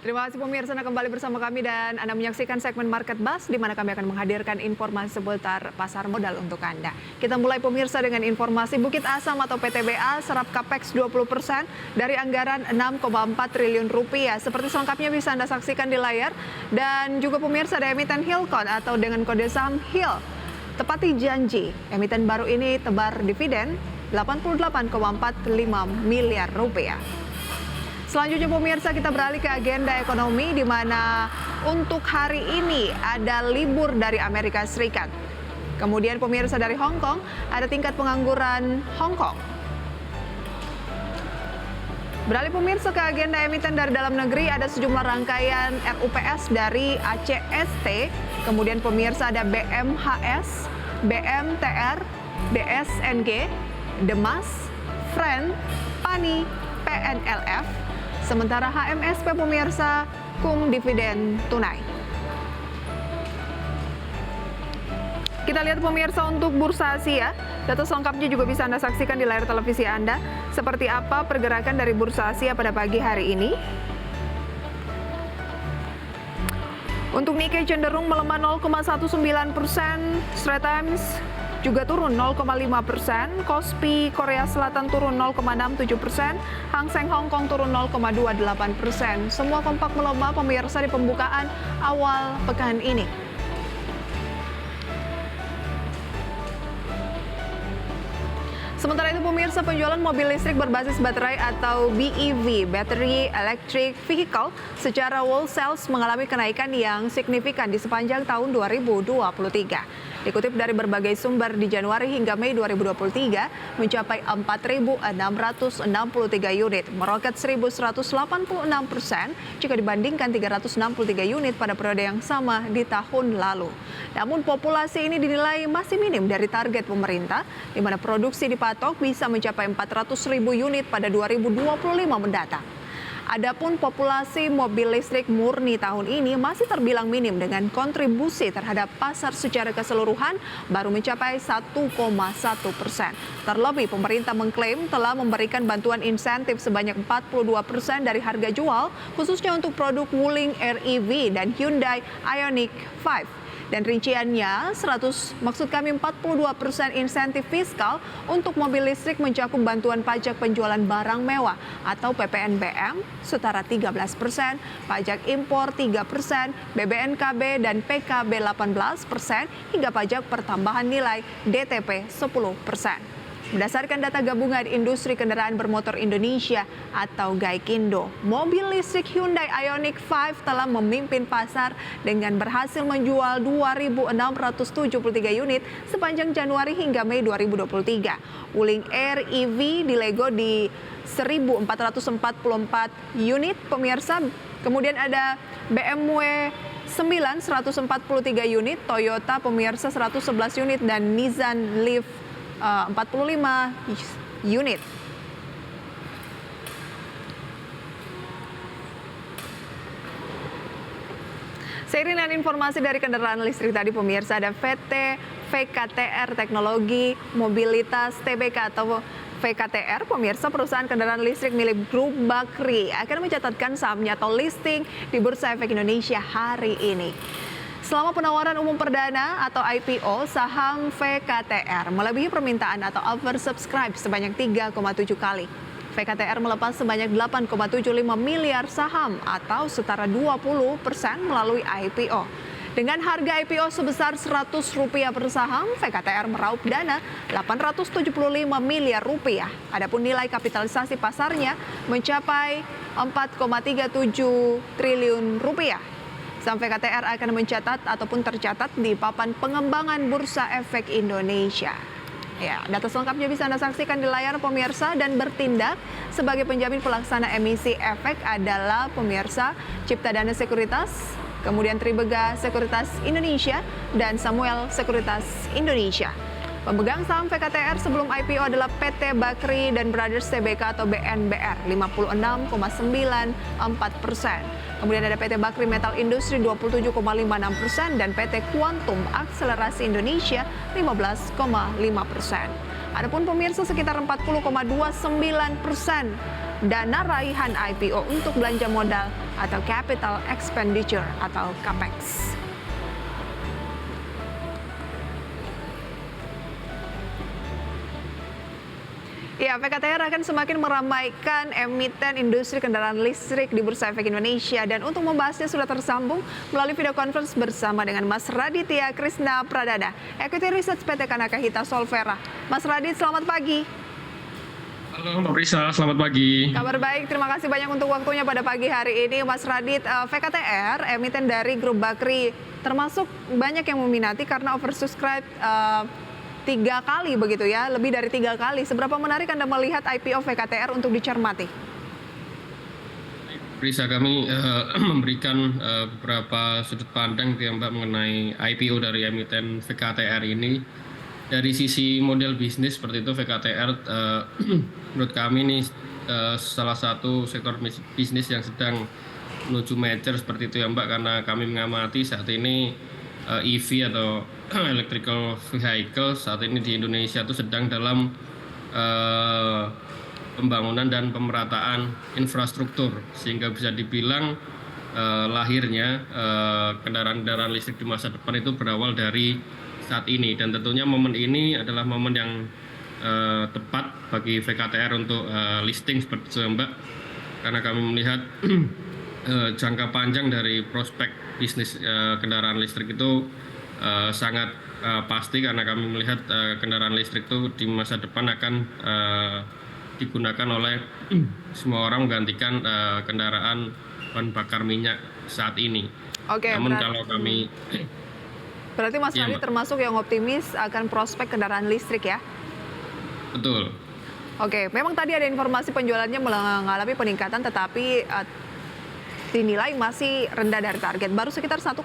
Terima kasih pemirsa, Anda kembali bersama kami dan Anda menyaksikan segmen Market Buzz di mana kami akan menghadirkan informasi seputar pasar modal untuk Anda. Kita mulai pemirsa dengan informasi Bukit Asam atau PTBA serap capex 20% dari anggaran 6,4 triliun rupiah. Seperti selengkapnya bisa Anda saksikan di layar. Dan juga pemirsa ada emiten Hilcon atau dengan kode saham HIL. Tepati janji, emiten baru ini tebar dividen 88,45 miliar rupiah. Selanjutnya pemirsa, kita beralih ke agenda ekonomi di mana untuk hari ini ada libur dari Amerika Serikat. Kemudian pemirsa dari Hong Kong ada tingkat pengangguran Hong Kong. Beralih pemirsa ke agenda emiten dari dalam negeri, ada sejumlah rangkaian RUPS dari ACST. Kemudian pemirsa ada BMHS, BMTR, BSNG, Demas, Friend, PANI, PNLF. Sementara HMSP pemirsa kum dividen tunai. Kita lihat pemirsa untuk Bursa Asia. Data selengkapnya juga bisa Anda saksikan di layar televisi Anda. Seperti apa pergerakan dari Bursa Asia pada pagi hari ini. Untuk Nikkei cenderung melemah 0,19%, Straits Times juga turun 0,5%, Kospi Korea Selatan turun 0,67%, Hang Seng Hong Kong turun 0,28%. Semua kompak melemah pemirsa di pembukaan awal pekan ini. Sementara itu pemirsa, penjualan mobil listrik berbasis baterai atau BEV, Battery Electric Vehicle, secara wholesale mengalami kenaikan yang signifikan di sepanjang tahun 2023. Dikutip dari berbagai sumber, di Januari hingga Mei 2023 mencapai 4.663 unit, meroket 1.186% jika dibandingkan 363 unit pada periode yang sama di tahun lalu. Namun populasi ini dinilai masih minim dari target pemerintah, di mana produksi dipatok bisa mencapai 400.000 unit pada 2025 mendatang. Adapun populasi mobil listrik murni tahun ini masih terbilang minim dengan kontribusi terhadap pasar secara keseluruhan baru mencapai 1,1%. Terlebih pemerintah mengklaim telah memberikan bantuan insentif sebanyak 42% dari harga jual khususnya untuk produk Wuling REV dan Hyundai Ioniq 5. Dan rinciannya 42% insentif fiskal untuk mobil listrik mencakup bantuan pajak penjualan barang mewah atau PPNBM setara 13%, pajak impor 3%, BBNKB dan PKB 18%, hingga pajak pertambahan nilai DTP 10%. Berdasarkan data gabungan Industri Kendaraan Bermotor Indonesia atau Gaikindo, mobil listrik Hyundai Ioniq 5 telah memimpin pasar dengan berhasil menjual 2.673 unit sepanjang Januari hingga Mei 2023. Wuling Air EV dilego di 1.444 unit pemirsa. Kemudian ada BMW 9 143 unit, Toyota pemirsa 111 unit dan Nissan Leaf 45 unit. Seiring dengan informasi dari kendaraan listrik tadi pemirsa, ada PT VKTR Teknologi Mobilitas Tbk atau VKTR, pemirsa, perusahaan kendaraan listrik milik Grup Bakri akan mencatatkan sahamnya atau listing di Bursa Efek Indonesia hari ini. Selama penawaran umum perdana atau IPO, saham VKTR melebihi permintaan atau oversubscribe sebanyak 3,7 kali. VKTR melepas sebanyak 8,75 miliar saham atau setara 20% melalui IPO. Dengan harga IPO sebesar Rp100 per saham, VKTR meraup dana Rp875 miliar. Adapun nilai kapitalisasi pasarnya mencapai Rp4,37 triliun. Saham VKTR akan mencatat ataupun tercatat di papan pengembangan Bursa Efek Indonesia. Ya, data selengkapnya bisa Anda saksikan di layar pemirsa, dan bertindak sebagai penjamin pelaksana emisi efek adalah pemirsa Cipta Dana Sekuritas, kemudian Tribega Sekuritas Indonesia, dan Samuel Sekuritas Indonesia. Pemegang saham VKTR sebelum IPO adalah PT Bakri dan Brothers Tbk atau BNBR 56,94%. Kemudian ada PT Bakri Metal Industri 27,56% dan PT Quantum Akselerasi Indonesia 15,5%. Adapun pemirsa sekitar 40,29% dana raihan IPO untuk belanja modal atau Capital Expenditure atau CAPEX. Ya, PKTR akan semakin meramaikan emiten industri kendaraan listrik di Bursa Efek Indonesia. Dan untuk membahasnya sudah tersambung melalui video conference bersama dengan Mas Raditya Krishna Pradana, Equity Research PT Kanaka Hita Solvera. Mas Radit, selamat pagi. Halo Mbak Prisa, selamat pagi. Kabar baik, terima kasih banyak untuk waktunya pada pagi hari ini. Mas Radit, VKTR, emiten dari Grup Bakri, termasuk banyak yang meminati karena oversubscribe 3 kali begitu ya, lebih dari 3 kali. Seberapa menarik Anda melihat IPO VKTR untuk dicermati? Prisa, kami memberikan beberapa sudut pandang ya Mbak mengenai IPO dari emiten VKTR ini. Dari sisi model bisnis seperti itu, VKTR menurut kami ini salah satu sektor bisnis yang sedang menuju mature seperti itu ya Mbak, karena kami mengamati saat ini EV atau electrical vehicle saat ini di Indonesia itu sedang dalam pembangunan dan pemerataan infrastruktur, sehingga bisa dibilang lahirnya kendaraan-kendaraan listrik di masa depan itu berawal dari saat ini. Dan tentunya momen ini adalah momen yang tepat bagi VKTR untuk listing seperti itu Mbak, karena kami melihat jangka panjang dari prospek bisnis kendaraan listrik itu sangat pasti, karena kami melihat kendaraan listrik itu di masa depan akan digunakan oleh semua orang menggantikan kendaraan bahan bakar minyak saat ini. Oke, namun kalau kami berarti Mas Radit termasuk yang optimis akan prospek kendaraan listrik ya? Betul. Oke, memang tadi ada informasi penjualannya mengalami peningkatan, tetapi dinilai masih rendah dari target, baru sekitar 1,1%.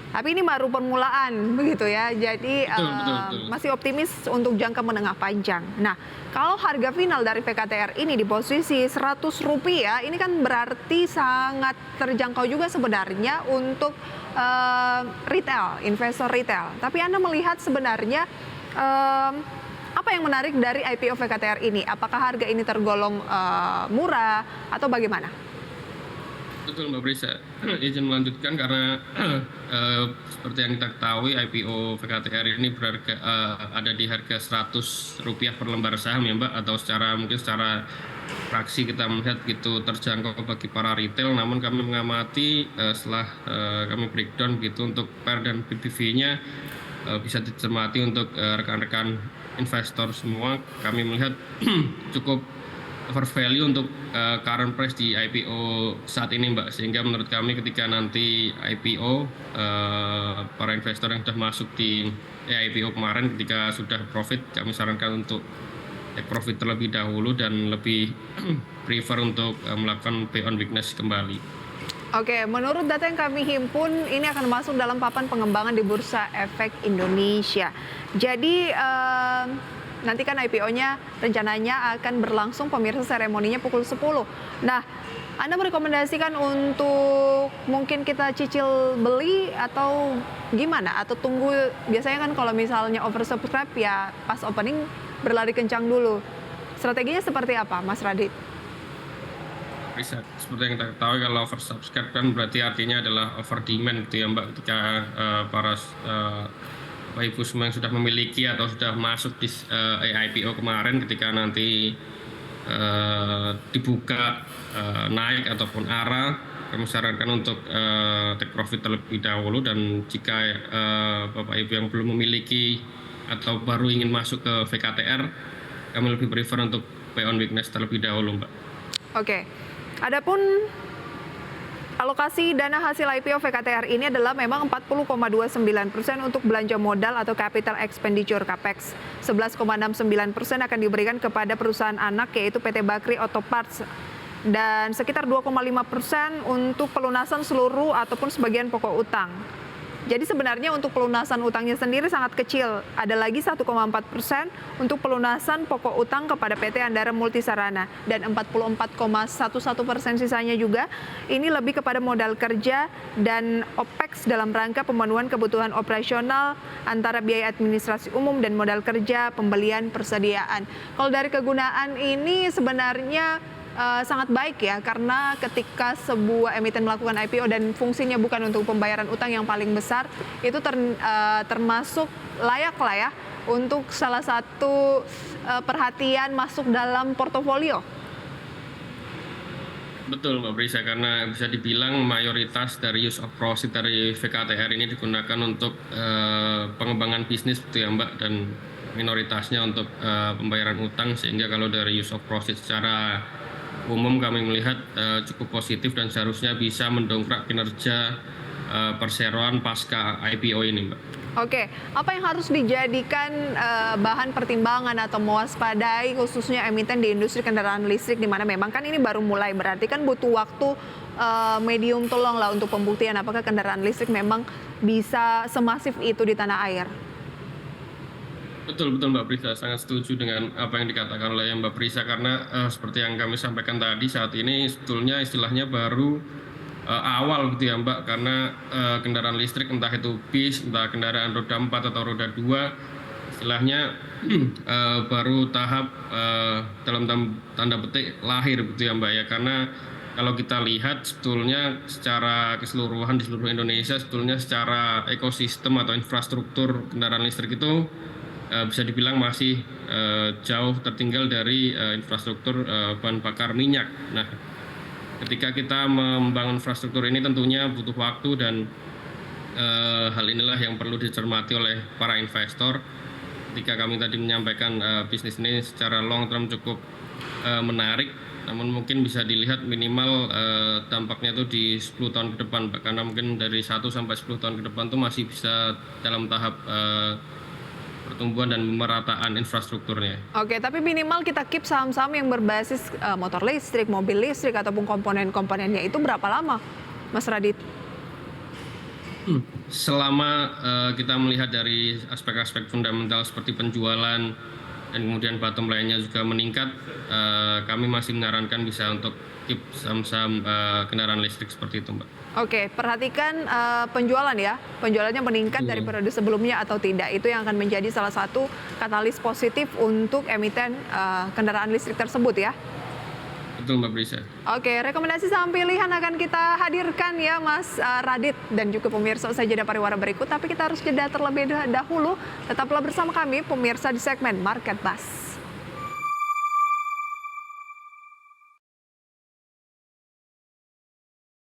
Tapi ini baru permulaan begitu ya, jadi betul. Masih optimis untuk jangka menengah panjang. Nah, kalau harga final dari VKTR ini di posisi Rp100, ini kan berarti sangat terjangkau juga sebenarnya untuk retail, investor retail. Tapi Anda melihat sebenarnya apa yang menarik dari IPO VKTR ini? Apakah harga ini tergolong murah atau bagaimana? Betul Mbak Prisa, izin melanjutkan karena seperti yang kita ketahui IPO VKTR ini berharga ada di harga Rp100 per lembar saham ya Mbak, atau mungkin secara fraksi kita melihat gitu terjangkau bagi para retail. Namun kami mengamati setelah kami breakdown gitu untuk PER dan BBV-nya bisa dicermati untuk rekan-rekan investor semua. Kami melihat cukup overvalue untuk current price di IPO saat ini Mbak, sehingga menurut kami ketika nanti IPO para investor yang sudah masuk di IPO kemarin ketika sudah profit, kami sarankan untuk take profit terlebih dahulu dan lebih prefer untuk melakukan pay on weakness kembali. Oke, menurut data yang kami himpun, ini akan masuk dalam papan pengembangan di Bursa Efek Indonesia. Jadi nanti kan IPO-nya rencananya akan berlangsung, pemirsa, seremoninya pukul 10. Nah, Anda merekomendasikan untuk mungkin kita cicil beli atau gimana? Atau tunggu, biasanya kan kalau misalnya oversubscribe ya pas opening berlari kencang dulu. Strateginya seperti apa, Mas Radit? Bisa, seperti yang kita ketahui kalau oversubscribe kan berarti artinya adalah over demand gitu ya Mbak, ketika para Bapak Ibu semua yang sudah memiliki atau sudah masuk di IPO kemarin, ketika nanti dibuka naik ataupun arah, kami sarankan untuk take profit terlebih dahulu. Dan jika Bapak Ibu yang belum memiliki atau baru ingin masuk ke VKTR, kami lebih prefer untuk pay on weakness terlebih dahulu Mbak. Oke, adapun alokasi dana hasil IPO VKTR ini adalah memang 40,29% untuk belanja modal atau capital expenditure CAPEX. 11,69% akan diberikan kepada perusahaan anak yaitu PT Bakri Auto Parts. Dan sekitar 2,5% untuk pelunasan seluruh ataupun sebagian pokok utang. Jadi sebenarnya untuk pelunasan utangnya sendiri sangat kecil. Ada lagi 1,4% untuk pelunasan pokok utang kepada PT Andara Multisarana. Dan 44,11% sisanya juga ini lebih kepada modal kerja dan OPEX dalam rangka pemenuhan kebutuhan operasional antara biaya administrasi umum dan modal kerja pembelian persediaan. Kalau dari kegunaan ini sebenarnya sangat baik ya, karena ketika sebuah emiten melakukan IPO dan fungsinya bukan untuk pembayaran utang yang paling besar, itu termasuk layak lah ya untuk salah satu perhatian masuk dalam portofolio. Betul Mbak Brisa, karena bisa dibilang mayoritas dari use of proceeds dari VKTR ini digunakan untuk pengembangan bisnis gitu ya Mbak, dan minoritasnya untuk pembayaran utang, sehingga kalau dari use of proceeds secara umum kami melihat cukup positif dan seharusnya bisa mendongkrak kinerja perseroan pasca IPO ini Mbak. Oke, apa yang harus dijadikan bahan pertimbangan atau mewaspadai khususnya emiten di industri kendaraan listrik, di mana memang kan ini baru mulai, berarti kan butuh waktu medium to long lah untuk pembuktian apakah kendaraan listrik memang bisa semasif itu di tanah air. Betul Mbak Prisa, sangat setuju dengan apa yang dikatakan oleh Mbak Prisa, karena seperti yang kami sampaikan tadi, saat ini sebetulnya istilahnya baru awal gitu ya Mbak, karena kendaraan listrik entah itu bis, entah kendaraan roda 4 atau roda 2, istilahnya baru tahap dalam tanda petik lahir gitu ya Mbak ya, karena kalau kita lihat sebetulnya secara keseluruhan di seluruh Indonesia, sebetulnya secara ekosistem atau infrastruktur kendaraan listrik itu bisa dibilang masih jauh tertinggal dari infrastruktur bahan bakar minyak. Nah, ketika kita membangun infrastruktur ini tentunya butuh waktu, dan hal inilah yang perlu dicermati oleh para investor. Ketika kami tadi menyampaikan bisnis ini secara long term cukup menarik, namun mungkin bisa dilihat minimal dampaknya itu di 10 tahun ke depan, karena mungkin dari 1 sampai 10 tahun ke depan itu masih bisa dalam tahap pertumbuhan dan pemerataan infrastrukturnya. Oke, tapi minimal kita keep saham-saham yang berbasis motor listrik, mobil listrik, ataupun komponen-komponennya itu berapa lama, Mas Radit? Selama kita melihat dari aspek-aspek fundamental seperti penjualan dan kemudian bottom line-nya juga meningkat, kami masih menyarankan bisa untuk keep saham-saham kendaraan listrik seperti itu, Mbak. Oke, perhatikan penjualan ya. Penjualannya meningkat dari periode sebelumnya atau tidak. Itu yang akan menjadi salah satu katalis positif untuk emiten kendaraan listrik tersebut ya. Betul Mbak Brisa. Oke, rekomendasi saham pilihan akan kita hadirkan ya Mas Radit dan juga pemirsa usai jeda pariwara berikut. Tapi kita harus jeda terlebih dahulu. Tetaplah bersama kami pemirsa di segmen Market Buzz.